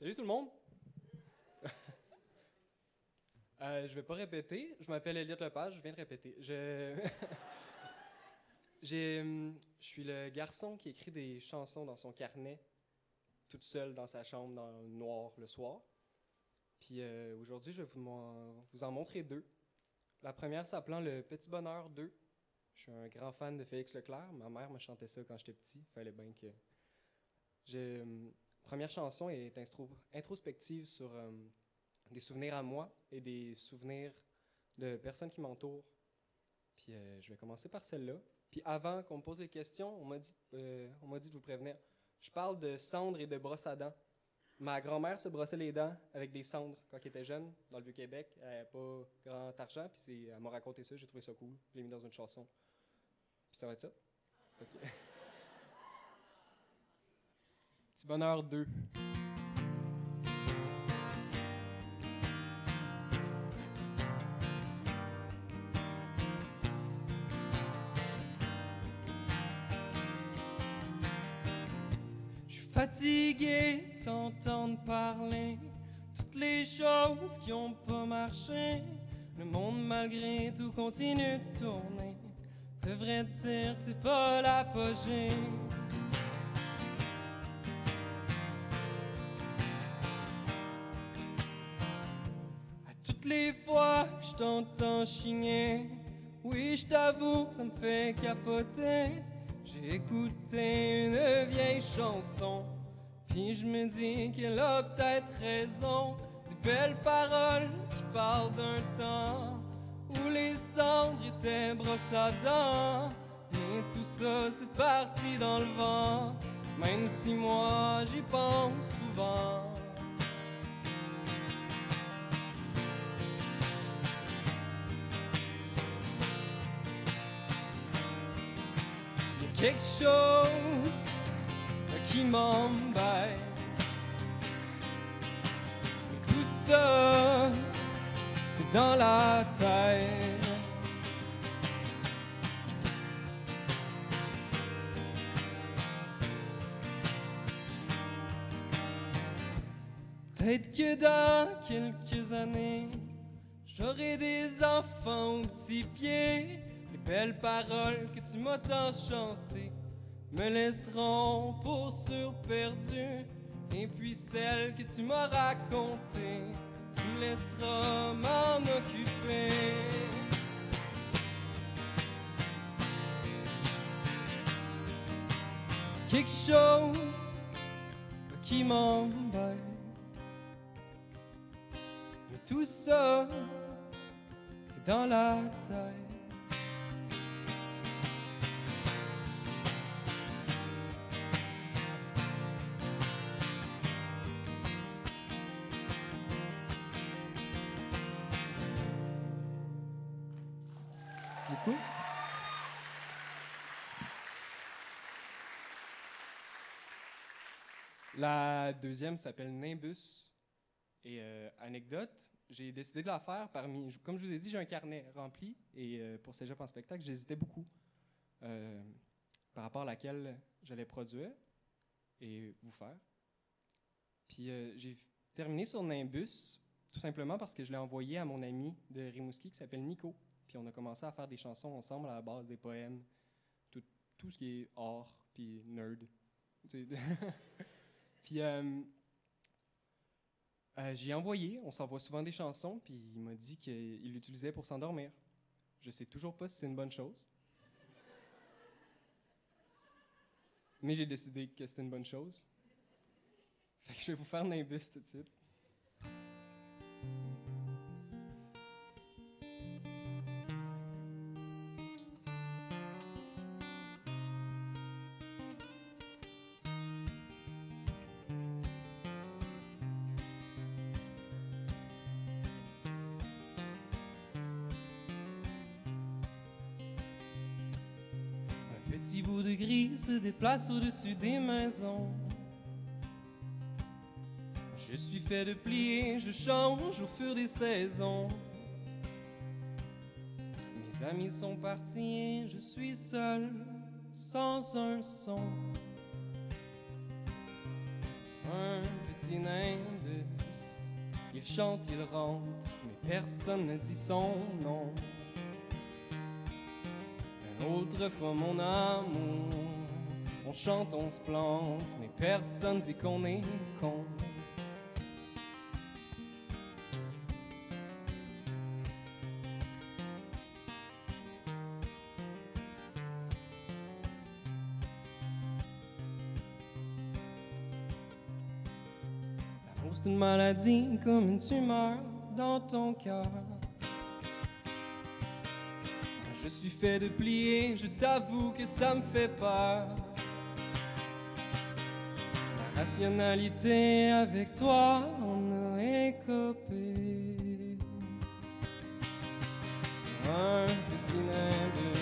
Salut tout le monde! Je vais pas répéter. Je m'appelle Elliot Lepage, je viens de répéter. Je suis le garçon qui écrit des chansons dans son carnet, toute seule dans sa chambre, dans le noir, le soir. Puis aujourd'hui, je vais vous en montrer deux. La première s'appelant Le Petit Bonheur 2. Je suis un grand fan de Félix Leclerc. Ma mère me chantait ça quand j'étais petit. Fallait bien que... Première chanson est introspective sur des souvenirs à moi et des souvenirs de personnes qui m'entourent. Puis je vais commencer par celle-là. Puis avant qu'on me pose les questions, on m'a dit de vous prévenir. Je parle de cendres et de brosses à dents. Ma grand-mère se brossait les dents avec des cendres quand elle était jeune, dans le Vieux-Québec. Elle n'avait pas grand argent, puis elle m'a raconté ça, j'ai trouvé ça cool. Je l'ai mis dans une chanson. Puis ça va être ça. Okay. Petit Bonheur 2. Je suis fatigué de t'entendre parler, toutes les choses qui ont pas marché. Le monde malgré tout continue de tourner. Devrais te dire que c'est pas l'apogée. Toutes les fois que je t'entends chigner, oui, je t'avoue que ça me fait capoter. J'ai écouté une vieille chanson, puis je me dis qu'elle a peut-être raison. Des belles paroles qui parlent d'un temps où les cendres étaient brosses à dents. Et tout ça, c'est parti dans le vent, même si moi, j'y pense souvent. Quelque chose qui m'embête. Mais tout ça, c'est dans la tête. Peut-être que dans quelques années, j'aurai des enfants aux petits pieds. Les belles paroles que tu m'as tant chantées me laisseront pour sûr perdu. Et puis celles que tu m'as racontées, tu laisseras m'en occuper. Quelque chose qui m'embête. Mais tout ça, c'est dans la tête. Beaucoup. La deuxième s'appelle Nimbus. Et anecdote, j'ai décidé de la faire comme je vous ai dit, j'ai un carnet rempli. Et pour Cégep en spectacle, j'hésitais beaucoup par rapport à laquelle j'allais produire et vous faire. Puis j'ai terminé sur Nimbus, tout simplement parce que je l'ai envoyé à mon ami de Rimouski qui s'appelle Nico. Puis on a commencé à faire des chansons ensemble à la base, des poèmes, tout ce qui est art, puis nerd. Puis j'ai envoyé, on s'envoie souvent des chansons, puis il m'a dit qu'il l'utilisait pour s'endormir. Je sais toujours pas si c'est une bonne chose. Mais j'ai décidé que c'était une bonne chose. Fait que je vais vous faire Nimbus tout de suite. Petit bout de gris se déplace au-dessus des maisons. Je suis fait de plier, je change au fur des saisons. Mes amis sont partis et je suis seul, sans un son. Un petit nain Il chante, il rentre, mais personne ne dit son nom. Autrefois mon amour, on chante, on se plante, mais personne dit qu'on est con. L'amour c'est une maladie comme une tumeur dans ton cœur. Je suis fait de plier, je t'avoue que ça me fait peur. La rationalité avec toi, on a écopé. Un petit nimbus,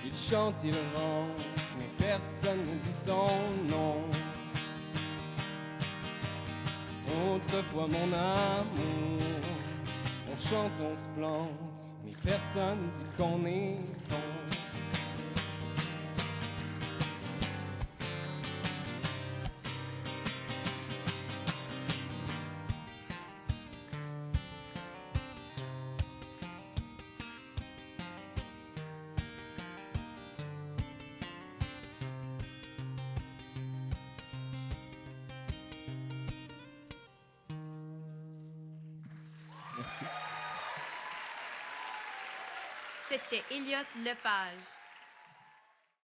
il chante, il rentre, mais personne ne dit son nom. Autrefois mon amour, on chante, on se plante, mais personne dit qu'on est bon. Merci. C'était Elliott Lepage.